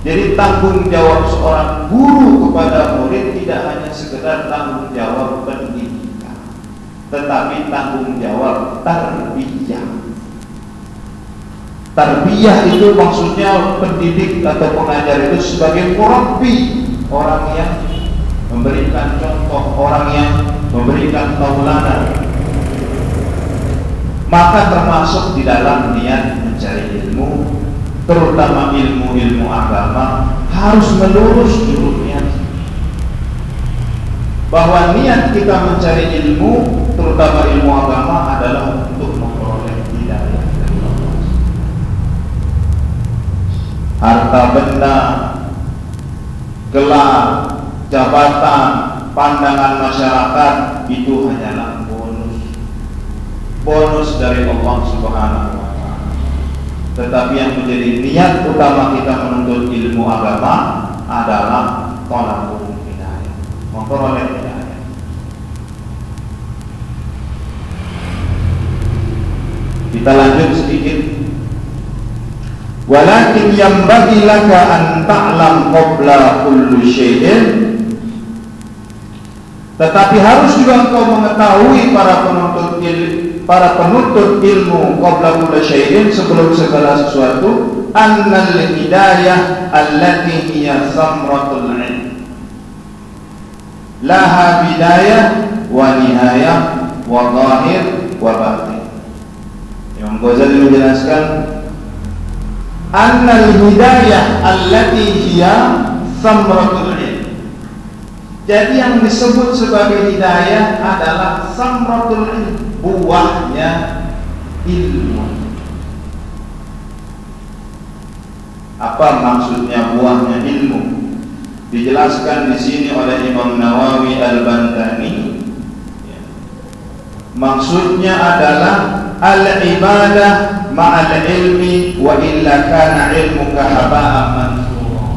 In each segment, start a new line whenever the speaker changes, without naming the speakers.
Jadi tanggung jawab seorang guru kepada murid tidak hanya sekedar tanggung jawab pendidikan, tetapi tanggung jawab tarbiyah. Tarbiyah itu maksudnya pendidik atau pengajar itu sebagai murabbi, orang yang memberikan contoh, orang yang memberikan tauladan. Maka termasuk di dalam niat mencari ilmu, terutama ilmu-ilmu agama, harus melurus dulu niat. Bahwa niat kita mencari ilmu, terutama ilmu agama, adalah untuk memperoleh hidayah dari Allah. Harta benda, gelar, jabatan, pandangan masyarakat itu hanyalah bonus dari Allah Subhanahu wa Ta'ala. Tetapi yang menjadi niat utama kita menuntut ilmu agama adalah thalabul hidayah, memperoleh hidayah. Kita lanjut sedikit. Walakin yambaghi laka an ta'lam qabla kulli syai'in, tetapi harus juga engkau mengetahui para penuntut ilmu qabla kulli syai'in, sebelum segala sesuatu, annal hidayah allati hiya samratul ilm laha bidayah wa nihayah wa zahir wa batin. Imam Ghazali menjelaskan annal hidayah allati hiya samratul ilm. Jadi yang disebut sebagai hidayah adalah samratul ilm, buahnya ilmu. Apa maksudnya buahnya ilmu? Dijelaskan di sini oleh Imam Nawawi Al-Bantani. Maksudnya adalah al-ibadah ma'al ilmi, wa illa kana ilmuka haba'an mansura.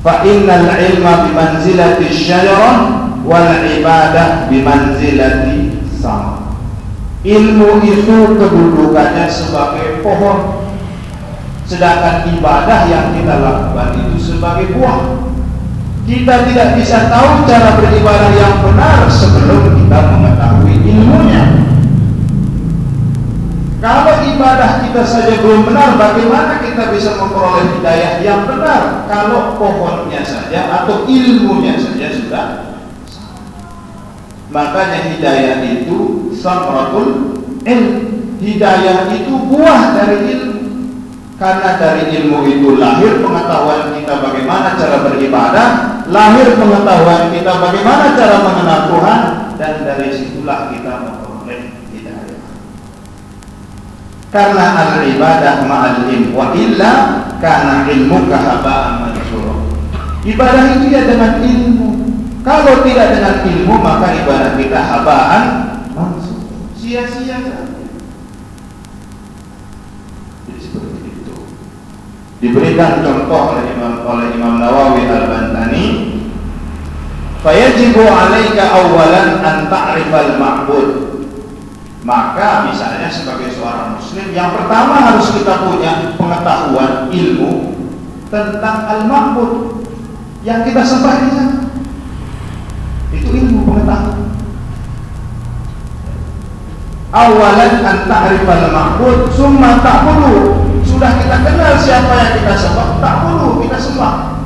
Fa innal ilma bimanzilati syajarah wal ibadah bimanzilati sama. Ilmu itu kedudukannya sebagai pohon, sedangkan ibadah yang kita lakukan itu sebagai buah. Kita tidak bisa tahu cara beribadah yang benar sebelum kita mengetahui ilmunya. Kalau ibadah kita saja belum benar, bagaimana kita bisa memperoleh hidayah yang benar kalau pohonnya saja atau ilmunya saja sudah salah? Makanya hidayah itu samratul ilm. Hidayah itu buah dari ilmu. Karena dari ilmu itu lahir pengetahuan kita bagaimana cara beribadah, lahir pengetahuan kita bagaimana cara mengenal Tuhan, dan dari situlah kita memperoleh hidayah. Karena al-ibadah ma'al ilm, wa illa kana ilmuka haba'an mansura. Ibadah itu ya dengan ilmu. Kalau tidak dengan ilmu, maka ibadah kita haba'an mansura, sia-sia saja. Diberikan contoh oleh Imam Nawawi Al-Bantani, fayajibu 'alaika awwalan an ta'rifal ma'bud. Maka misalnya sebagai seorang muslim, yang pertama harus kita punya pengetahuan ilmu tentang al-ma'bud yang kita sembah di sana. Itu ilmu pengetahuan. Awalan an ta'rifal ma'bud summa ta'budu. Sudah kita kenal siapa yang kita sembah, ta'budu, kita sembah.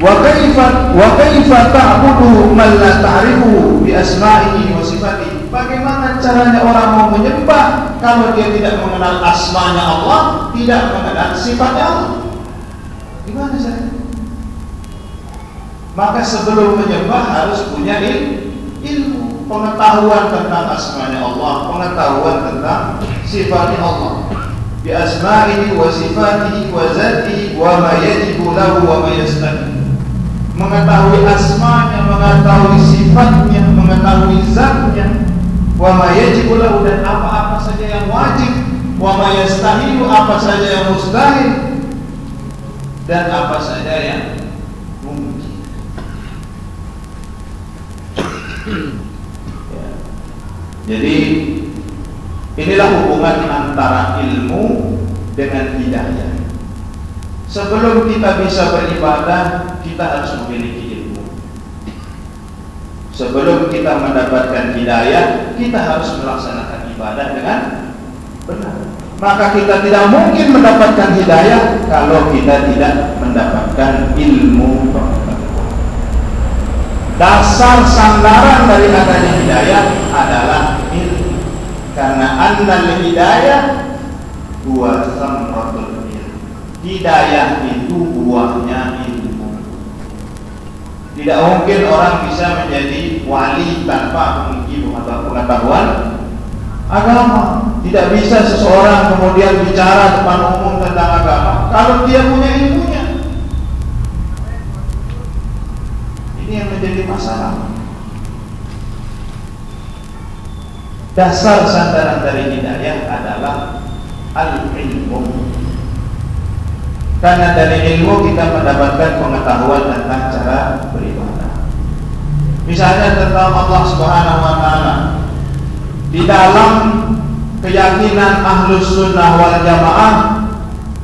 Wa kaifa ta'budu man la ta'rifu bi asma'ihi wa sifatihi. Bagaimana caranya orang mau menyembah kalau dia tidak mengenal asmanya Allah, tidak mengenal sifatnya Allah? Gimana caranya? Maka sebelum menyembah harus punya ilmu, pengetahuan tentang asmanya Allah, pengetahuan tentang sifatnya Allah, bi asma'ihi wa sifatihi wa zatihi wa ma yajibu lahu wa ma yastahi. Mengetahui asmanya, mengetahui sifatnya, mengetahui zatnya, wa ma yajibu lahu, dan apa-apa saja yang wajib, wa ma yastahi, apa saja yang mustahil, dan apa saja yang mungkin. Jadi Inilah hubungan antara ilmu dengan hidayah. Sebelum kita bisa beribadah, kita harus memiliki ilmu. Sebelum kita mendapatkan hidayah, kita harus melaksanakan ibadah dengan benar. Maka kita tidak mungkin mendapatkan hidayah kalau kita tidak mendapatkan ilmu pengetahuan. Dasar sandaran dari adanya hidayah adalah ilmu. Karena annal hidayah huwa thamratul ilm. Hidayah itu buahnya ilmu. Tidak mungkin orang bisa menjadi wali tanpa memiliki pengetahuan agama. Tidak bisa seseorang kemudian bicara depan umum tentang agama kalau dia punya ilmunya. Ini yang menjadi masalah. Dasar sandaran dari hidayah adalah al-ilmu. Karena dari ilmu kita mendapatkan pengetahuan tentang cara beribadah. Misalnya tentang Allah Subhanahu wa taala. Di dalam keyakinan Ahlus Sunnah wal Jamaah,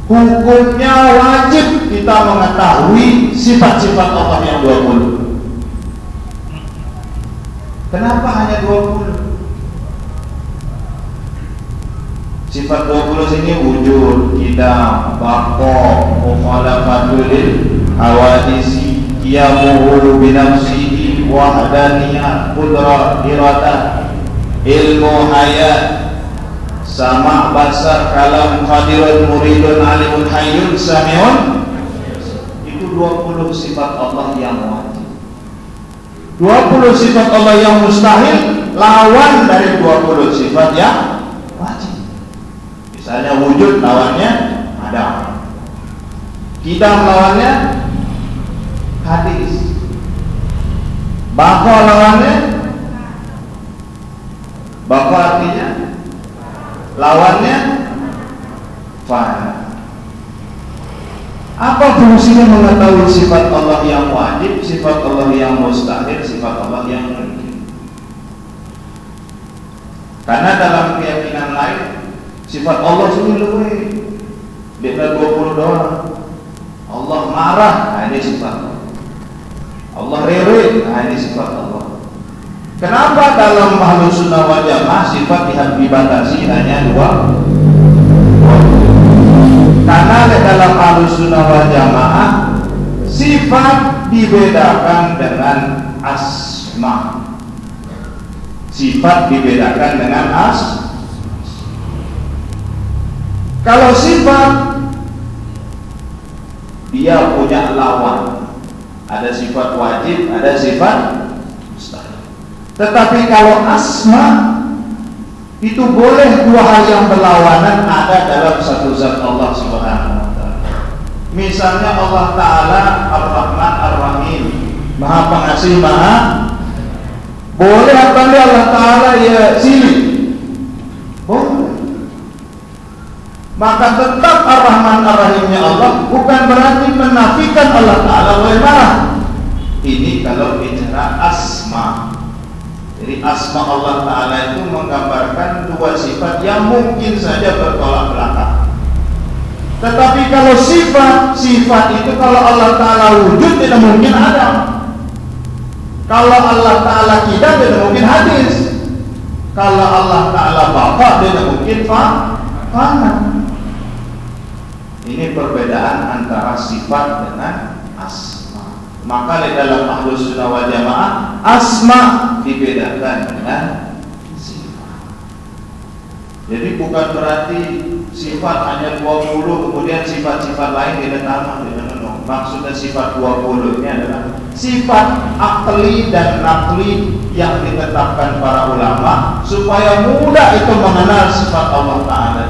hukumnya wajib kita mengetahui sifat-sifat Allah yang 20. Kenapa hanya 20? Sifat 20 sini wujud, qidam, baqa, mukhalafatul hawadisi, qiyamuhu binafsihi, wahdaniyah, qudrah, iradah, ilmu hayat, sama basar, kalam, qadirun, muridun, alimun, hayyun, sami'un. Itu 20 sifat Allah yang wajib. 20 sifat Allah yang mustahil lawan dari 20 sifat yang wajib. Misalnya wujud lawannya ada, qidam lawannya hadis, baqa lawannya baqa artinya lawannya fana. Apa fungsinya mengetahui sifat Allah yang wajib, sifat Allah yang mustahil, sifat Allah yang mungkin? Karena dalam keyakinan lain sifat Allah sini lebih, dia 20 doang. Allah marah, nah ini sifat Allah. Allah rere, nah ini sifat Allah. Kenapa dalam Ahlus Sunnah wal Jamaah sifat dibatasi hanya 2? Karena dalam Ahlus Sunnah wal Jamaah sifat dibedakan dengan asma. Sifat dibedakan dengan asma. Kalau sifat dia punya lawan, ada sifat wajib, ada sifat mustahil. Tetapi kalau asma itu boleh dua hal yang berlawanan ada dalam satu zat Allah Subhanahu wa taala. Misalnya Allah taala Ar-Rahman Ar-Rahim, Maha Pengasih, Maha. Boleh apa dia Allah taala ya silik? Boleh. Maka tetap Ar-Rahman Ar-Rahimnya Allah bukan berarti menafikan Allah Ta'ala boleh marah. Ini kalau bicara asma. Jadi asma Allah Ta'ala itu menggambarkan dua sifat yang mungkin saja bertolak belakang. Tetapi kalau sifat itu kalau Allah Ta'ala wujud tidak mungkin ada. Kalau Allah Ta'ala qidam tidak mungkin hadis. Kalau Allah Ta'ala baqa tidak mungkin fana. Ini perbedaan antara sifat dengan asma. Maka di dalam Ahlus Sunnah wal Jamaah asma dibedakan dengan sifat. Jadi bukan berarti sifat hanya 20 kemudian sifat-sifat lain tidak sama. Maksudnya sifat 20 ini adalah sifat akli dan nakli yang ditetapkan para ulama supaya mudah itu mengenal sifat Allah Ta'ala.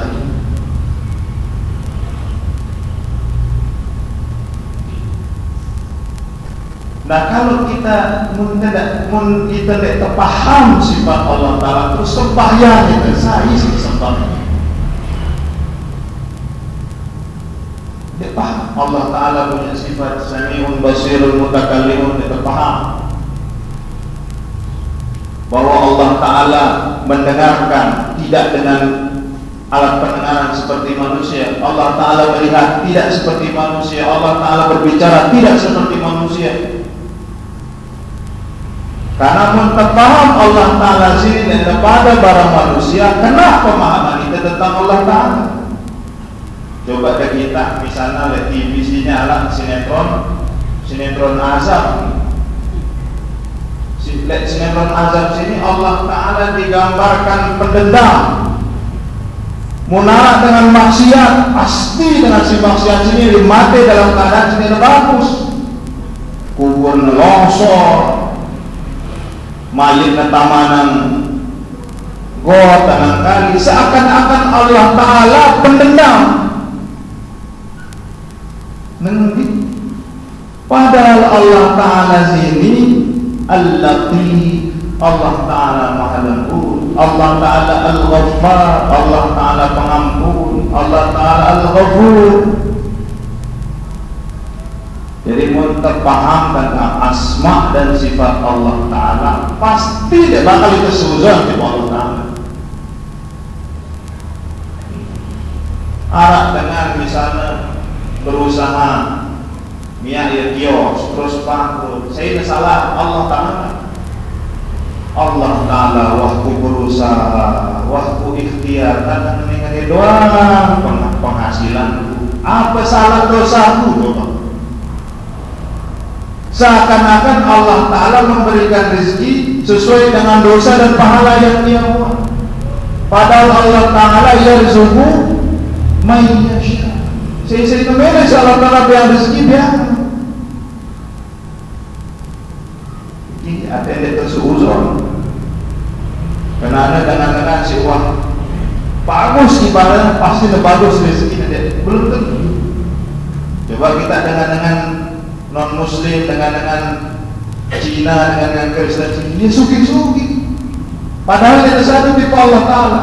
Nah kalau kita tidak terpaham sifat Allah Ta'ala terus sembahyang itu saya sembahyang. Dia paham Allah Ta'ala punya sifat Sami'un Basirul Mutakallimun, dia paham bahwa Allah Ta'ala mendengarkan tidak dengan alat pendengaran seperti manusia. Allah Ta'ala melihat tidak seperti manusia. Allah Ta'ala berbicara tidak seperti manusia. Karena mentepaham Allah Ta'ala sini dan kepada barang manusia, kena pemahaman kita tentang Allah Ta'ala. Coba deh kita misalnya lihat TV sini alat sinetron azab. Lihat sinetron azab sini Allah Ta'ala digambarkan pendendam, munara dengan maksiat, pasti dengan si maksiat sini mati dalam keadaan sini bagus, kubur nelosor, mayit ketamanan got tangan kali, seakan-akan Allah Ta'ala pendendam. Padahal Allah Ta'ala sini Al-Latif, Allah Ta'ala Maha Lembut, Allah Ta'ala Al-Ghaffar, Allah Ta'ala Pengampun, Allah Ta'ala Al-Ghafur. Jadi mau terpaham tentang asma dan sifat Allah Ta'ala, pasti dia bakal kesuzon di Allah Ta'ala. Arah dengan misalnya berusaha miaya kios terus bangkrut, saya salah Allah Ta'ala. Allah Ta'ala waktu berusaha, waktu ikhtiar, dan mengenai doang penghasilan. Apa salah dosaku coba? Seakan-akan Allah Ta'ala memberikan rezeki sesuai dengan dosa dan pahala yang dia buat. Padahal Allah Ta'ala yarzuqu may yasha. Saya kemana Allah Ta'ala biar rezeki biar. Ini ada yang terseuzon. Karena dengan si uang bagus ibaratnya pasti bagus rezeki, belum tentu. Coba kita dengan non muslim, dengan Cina, dengan Kristen, dia suki. Padahal dia satu tipe Allah Ta'ala.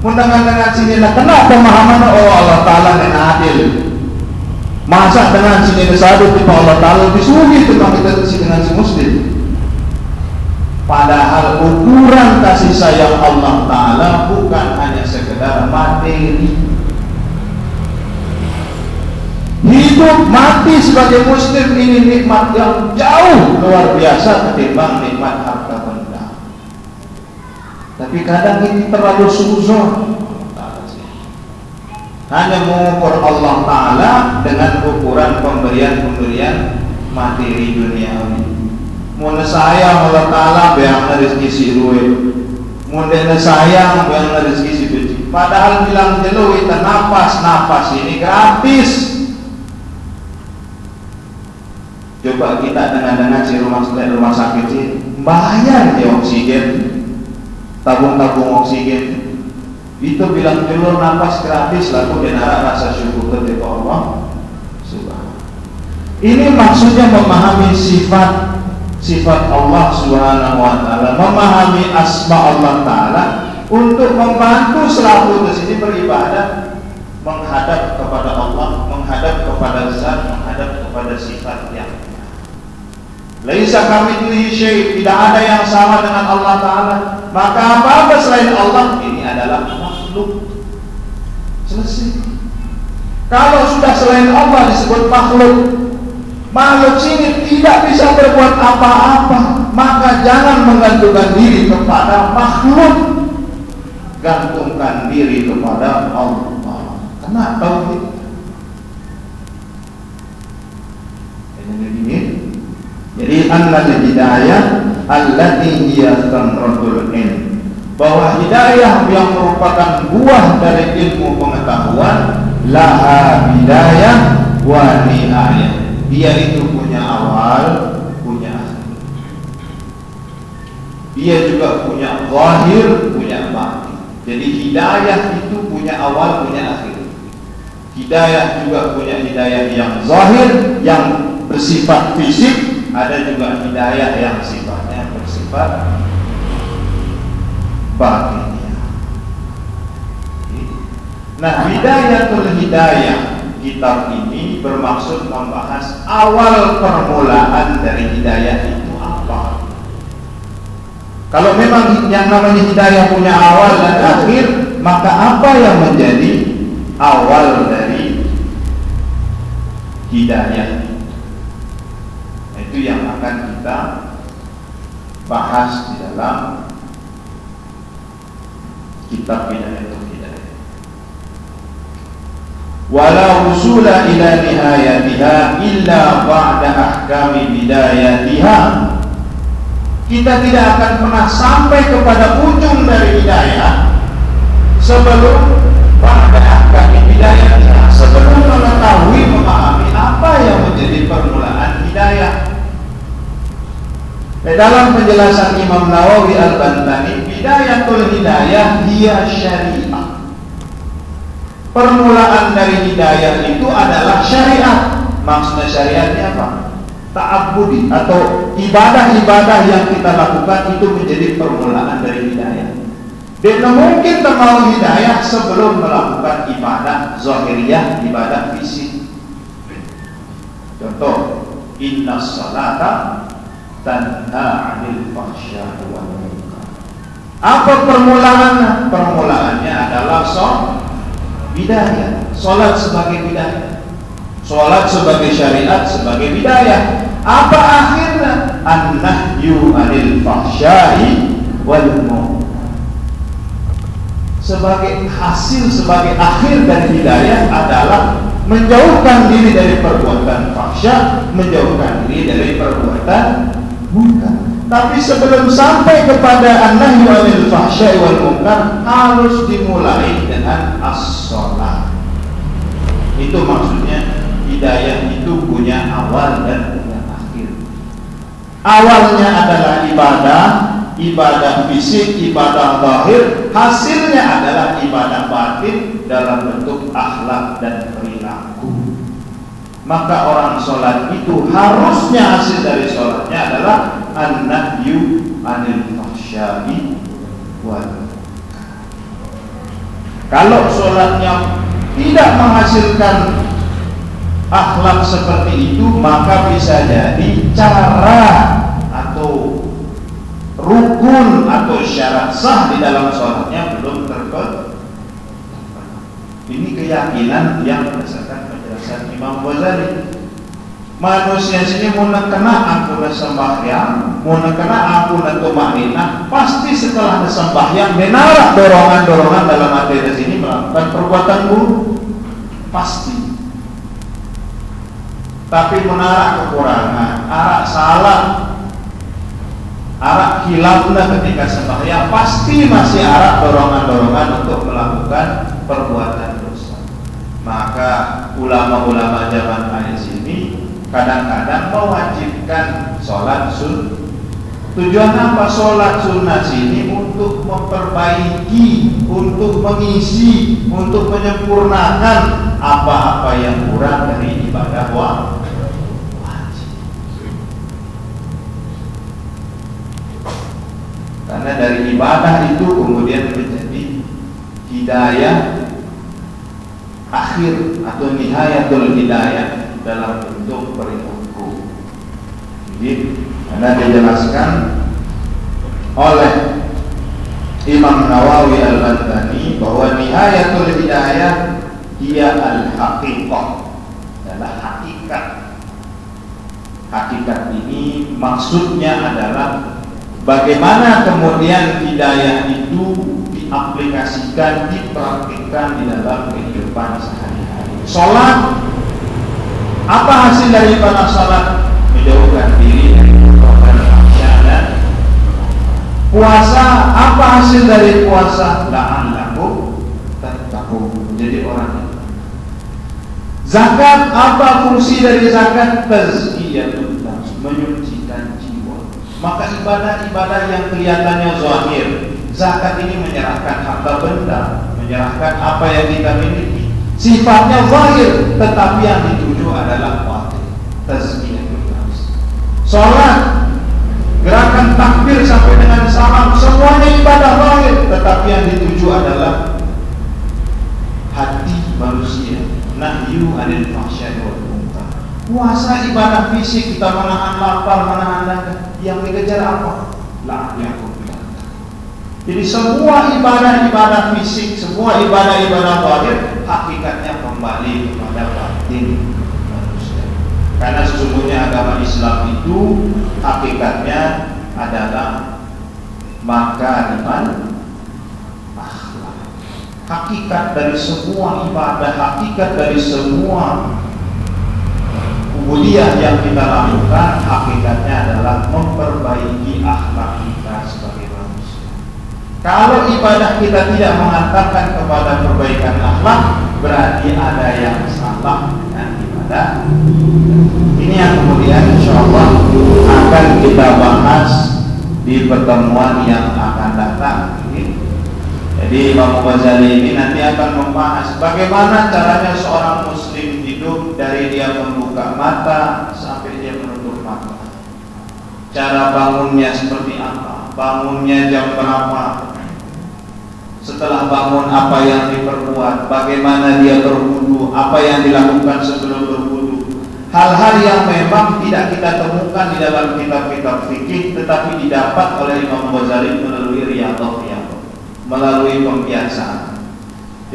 Dengan sini lah, kenapa pemahaman Allah Ta'ala yang adil? Masa dengan sini satu tipe Allah Ta'ala lebih suki tentang kita dengan si muslim? Padahal ukuran kasih sayang Allah Ta'ala bukan hanya sekedar materi. Hidup mati sebagai muslim ini nikmat yang jauh luar biasa ketimbang nikmat harta benda. Tapi kadang ini terlalu suzon, hanya mengukur Allah Ta'ala dengan ukuran pemberian materi dunia ini. Mune sayang Allah Ta'ala biang rezeki si duit, mune sayang biang rezeki si biji. Padahal bilang jeluit napas ini gratis. Coba kita dengan si rumah sakit ini bayar di oksigen, tabung oksigen. Itu bilang jelur napas gratis, lalu dia rasa syukur kepada Allah Subhanahu. Ini maksudnya memahami sifat Allah Subhanahu wa Ta'ala, memahami asma Allah Ta'ala untuk membantu selalu di sini beribadah, menghadap kepada Allah, menghadap kepada zat, menghadap kepada sifat yang laisa kamitslihi syai', tidak ada yang sama dengan Allah Ta'ala. Maka apa selain Allah ini adalah makhluk. Selesai. Kalau sudah selain Allah disebut makhluk, makhluk sini tidak bisa berbuat apa-apa, maka jangan menggantungkan diri kepada makhluk, gantungkan diri kepada Allah. Karena tauhid ini. Jadi al-hidayah allati hiya thamratul ilm, bahwa hidayah yang merupakan buah dari ilmu pengetahuan, laha bidayah wa nihayah. Dia itu punya awal, punya akhir. Dia juga punya zahir, punya batin. Jadi hidayah itu punya awal, punya akhir. Hidayah juga punya hidayah yang zahir, yang bersifat fisik. Ada juga hidayah yang sifatnya bersifat batinnya. Nah, bidayatul hidayah kitab ini bermaksud membahas awal permulaan dari hidayah itu apa. Kalau memang yang namanya hidayah punya awal dan akhir, maka apa yang menjadi awal dari hidayah? Itu yang akan kita bahas di dalam kitab Bidayatul Hidayah. Wala usula ila nihayatiha illa ba'da ahkami bidayatiha. Kita tidak akan pernah sampai kepada ujung dari hidayah sebelum ba'da ahkami bidayatiha, sebelum mengetahui, memahami apa yang menjadi permulaan hidayah. Dalam penjelasan Imam Nawawi Al-Bantani, bidayatul hidayah dia syariah. Permulaan dari hidayah itu adalah syariat. Maksudnya syariatnya apa? Ta'abbudi atau ibadah-ibadah yang kita lakukan itu menjadi permulaan dari hidayah. Dan mungkin mau hidayah sebelum melakukan ibadah zahiriyah, ibadah fisik. Contoh, innas salata tanha 'anil fahsya'i wal munkar. Apa permulaannya? Permulaannya adalah bidayah. Salat sebagai bidayah. Salat sebagai syariat, sebagai bidayah. Apa akhirnya? An-nahyu 'anil fahsya'i wal munkar. Sebagai hasil, sebagai akhir dari hidayah adalah menjauhkan diri dari perbuatan fahsya, menjauhkan diri dari perbuatan munkar. Tapi sebelum sampai kepada an-nahyu 'anil fahsya'i wal munkar harus dimulai dengan as-shalah. Itu maksudnya hidayah itu punya awal dan punya akhir. Awalnya adalah ibadah fisik, ibadah zahir, hasilnya adalah ibadah batin dalam bentuk akhlak dan perilaku. Maka orang sholat itu harusnya hasil dari sholatnya adalah an-nahyu 'anil fahsya'i wal munkar. Kalau sholatnya tidak menghasilkan akhlak seperti itu, maka bisa jadi cara atau rukun atau syarat sah di dalam sholatnya belum terpenuhi. Ini keyakinan yang berdasarkan penjelasan Imam Ghazali. Manusia sini mau kena ampun sembahyang, mau kena ampun tumakninah, pasti setelah sembahyang menarik dorongan-dorongan dalam hati di sini melakukan perbuatan buruk, pasti. Tapi menarik kekurangan, arak salah, arak hilafnya ketika sembahyang, pasti masih arak dorongan-dorongan untuk melakukan perbuatan dosa. Maka ulama-ulama zaman akhir sini kadang-kadang mewajibkan sholat sunnah. Tujuan apa sholat sunnah sini? Untuk memperbaiki, untuk mengisi, untuk menyempurnakan apa-apa yang kurang dari ibadah wajib. Karena dari ibadah itu kemudian menjadi hidayah akhir atau nihayatul hidayah dalam bentuk perilaku. Jadi, karena dijelaskan oleh Imam Nawawi Al-Bantani bahwa nihayatul hidayah dia al-haqiqah, adalah hakikat. Hakikat ini maksudnya adalah bagaimana kemudian hidayah itu diaplikasikan, dipraktikkan di dalam kehidupan sehari-hari. Sholat, apa hasil dari ibadah salat? Menjauhkan diri dari perbuatan fahsya dan puasa. Apa hasil dari puasa? La'allakum tattaqun, menjadi orang yang zakat. Apa fungsi dari zakat? Tazkiyatun nafs, menyucikan jiwa. Maka ibadah-ibadah yang kelihatannya zahir, zakat ini menyerahkan harta benda, menyerahkan apa yang kita miliki, sifatnya zahir, tetapi yang dituju adalah batin, tazkiyatun nafs. Salat, gerakan takbir sampai dengan salam, semuanya ibadah zahir, tetapi yang dituju adalah hati manusia. Nahyu 'anil fahsya'i wal munkar. Puasa ibadah fisik, kita menahan lapar, menahan dahaga. Yang dikejar apa? La'allakum tattaqun. Jadi semua ibadah-ibadah fisik, semua ibadah-ibadah zahir hakikatnya kembali kepada batin manusia. Karena sesungguhnya agama Islam itu hakikatnya adalah makarimal akhlak. Hakikat dari semua ibadah, hakikat dari semua ubudiyah yang kita lakukan hakikatnya adalah memperbaiki akhlak kita sebagai manusia. Kalau ibadah kita tidak mengantarkan kepada perbaikan akhlak, berarti ada yang salah dengan ibadah. Ini yang kemudian insyaallah akan kita bahas di pertemuan yang akan datang. Jadi Imam Ghazali ini nanti akan membahas bagaimana caranya seorang muslim hidup dari dia membuka mata sampai dia menutup mata. Cara bangunnya seperti apa? Bangunnya jam berapa? Setelah bangun apa yang diperbuat? Bagaimana dia berwudu? Apa yang dilakukan sebelum berwudu? Hal-hal yang memang tidak kita temukan di dalam kitab-kitab fikih, tetapi didapat oleh Imam Ghazali melalui riyadhah, melalui pembiasaan.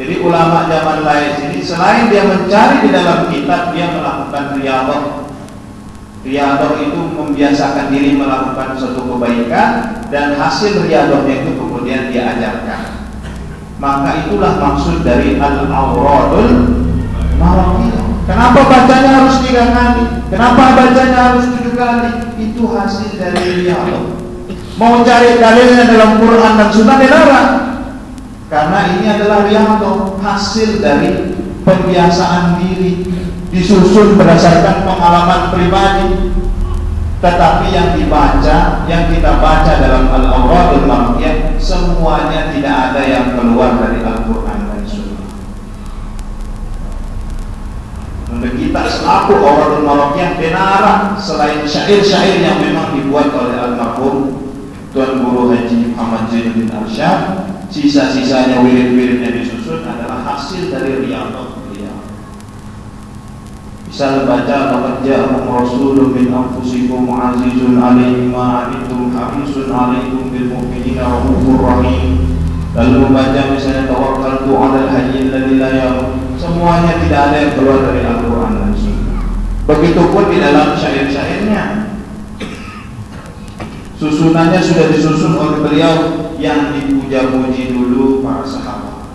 Jadi ulama zaman lain ini selain dia mencari di dalam kitab, dia melakukan riyadhah. Riyadhah itu membiasakan diri melakukan suatu kebaikan, dan hasil riyadhahnya itu kemudian dia ajarkan. Maka itulah maksud dari al-awradul maraqiyah. Kenapa bacanya harus 3 kali? Kenapa bacanya harus 7 kali? Itu hasil dari riyadhah. Mau cari dalilnya dalam Quran dan Sunnah dilarang. Karena ini adalah riyadhah, hasil dari pembiasaan diri, disusun berdasarkan pengalaman pribadi. Tetapi yang dibaca, yang kita baca dalam Al-Awradul Maraqiyah, semuanya tidak ada yang keluar dari Al-Quran dan Sunnah. Untuk kita selaku Awradul Maraqiyah dinarang selain syair-syair yang memang dibuat oleh almarhum Tuan Guru Haji Muhammad Zainuddin Arsyad, sisa-sisanya wirid-wirid yang disusun adalah hasil dari riyadhah beliau. Bisa baca laqad ja'akum rasulun min anfusikum azizun 'alaihi ma 'anittum harisun 'alaikum bil mu'minina raufur rahim. Lalu membaca misalnya tawakkaltu 'alal hayyil ladzi la yamut. Semuanya tidak ada yang keluar dari Al-Qur'an dan Sunnah. Begitupun di dalam syair-syairnya. Susunannya sudah disusun oleh beliau yang dipuja-puji dulu para sahabat.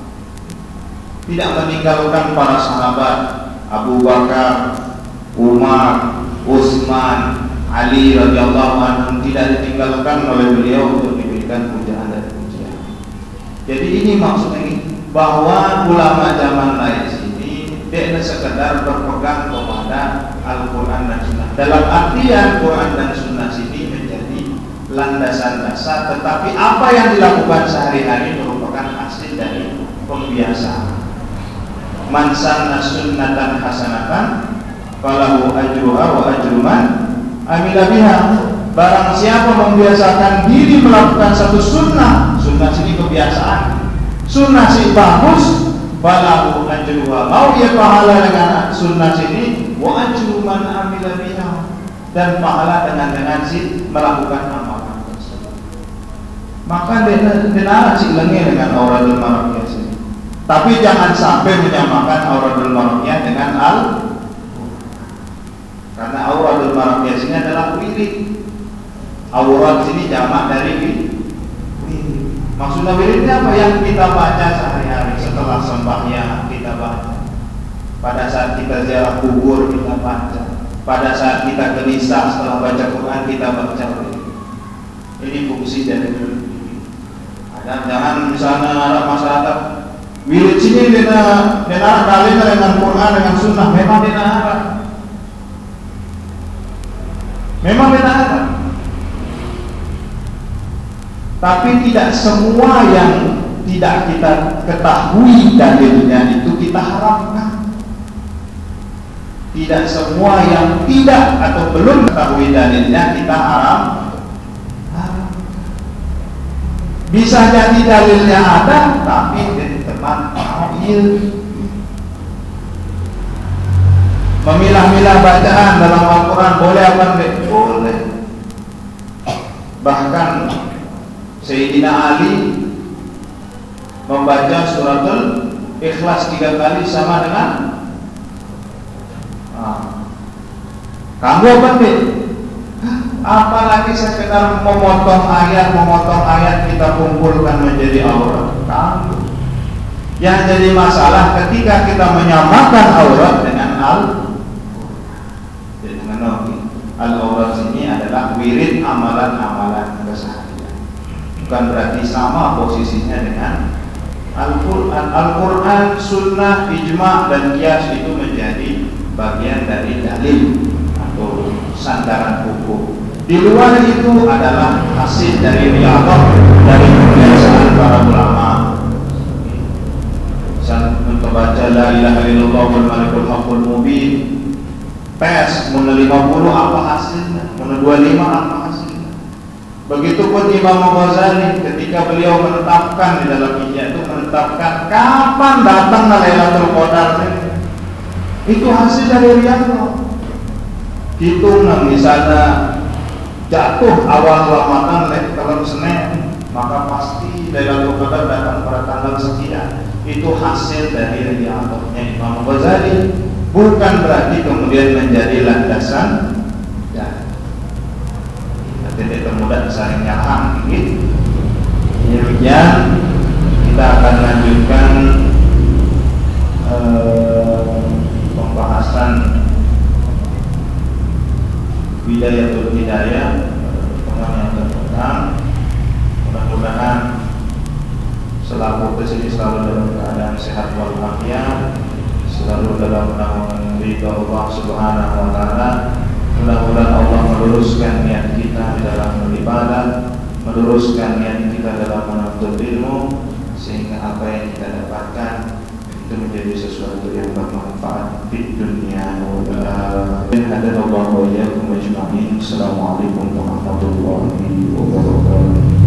Tidak meninggalkan para sahabat Abu Bakar, Umar, Utsman, Ali radhiyallahu anhum, tidak ditinggalkan oleh beliau untuk diberikan pujaan dan pujian. Jadi ini maksudnya bahwa ulama zaman lain sini tidak sekedar berpegang kepada Al-Quran dan Sunnah. Dalam artian Quran dan Sunnah sini menjadi landasan dasar, tetapi apa yang dilakukan sehari-hari merupakan hasil dari pembiasaan. Man sanna sunnatan hasanatan falahu ajruha wa ajru man amila biha. Barang siapa membiasakan diri melakukan satu sunnah, sunnah sini kebiasaan, sunnah sini bagus, falahu ajruha, mau dia pahala dengan sunnah sini, wa ajru man amila biha, dan pahala dengan si melakukan amalan tersebut. Maka denara cilengnya dengan Awradul Maraqiyah sini. Tapi jangan sampai menyamakan Awradul Maraqiyah dengan karena Awradul Maraqiyah sini adalah wirid. Awrad sini jamak dari wirid. Maksudnya wiridnya apa? Yang kita baca sehari-hari setelah sembahyang kita baca. Pada saat kita ziarah kubur kita baca. Pada saat kita gelisah setelah baca Quran kita baca wirid. Ini fungsi dari wirid. Jangan misalnya ada masyarakat wirid sini denara dalilnya dengan Quran dengan Sunnah, memang denara. Memang denara. Tapi tidak semua yang tidak kita ketahui dalilnya itu kita harapkan. Tidak semua yang tidak atau belum ketahui dalilnya kita harap. Bisa jadi dalilnya ada, tapi dari teman ta'wil. Memilah-milah bacaan dalam Al-Quran boleh apa enggak? Boleh. Bahkan Sayyidina Ali membaca suratul Ikhlas 3 kali sama dengan kamu apa nih? Apalagi sekedar memotong ayat kita kumpulkan menjadi aurat. Kamu. Yang jadi masalah ketika kita menyamakan aurat dengan al-aurat ini adalah wirid amalan-amalan keseharian. Bukan berarti sama posisinya dengan Al-Quran. Al-Quran, sunnah, ijma' dan qiyas itu menjadi bagian dari dalil atau sandaran hukum. Di luar itu adalah hasil dari riyadhah, dari kebiasaan para ulama. Membaca la ilaha illallah wal malikul haqqul mubin. Pes mun 50 apa hasilnya? Mun 25 apa hasilnya? Begitupun Imam Ghazali ketika beliau menetapkan di dalam Ihya itu menetapkan kapan datang Lailatul Qadar. Itu hasil dari riyadhah. Hitung misalnya jatuh awal Ramadan kalau Senin, maka pasti Lailatul Qadar datang pada tanggal sekian. Itu hasil dari riyadhahnya Imam Ghazali, bukan berarti kemudian menjadi landasan ya. Nanti kemudian saling nyerang gitu. Kemudian kita akan lanjutkan pembahasan Bidayatul Hidayah teman yang terkenal. Mudah-mudahan selaku kesini selalu dalam keadaan sehat walafiat, selalu dalam naungan ridha Allah Subhanahu wa taala. Mudah-mudahan Allah meluruskan niat kita di dalam beribadah, meluruskan niat kita dalam menuntut ilmu, sehingga apa yang kita dapatkan itu menjadi sesuatu yang bermanfaat di dunia wal akhirat. Hadanallahu wa iyyakum ajma'in. Assalamualaikum warahmatullahi wabarakatuh.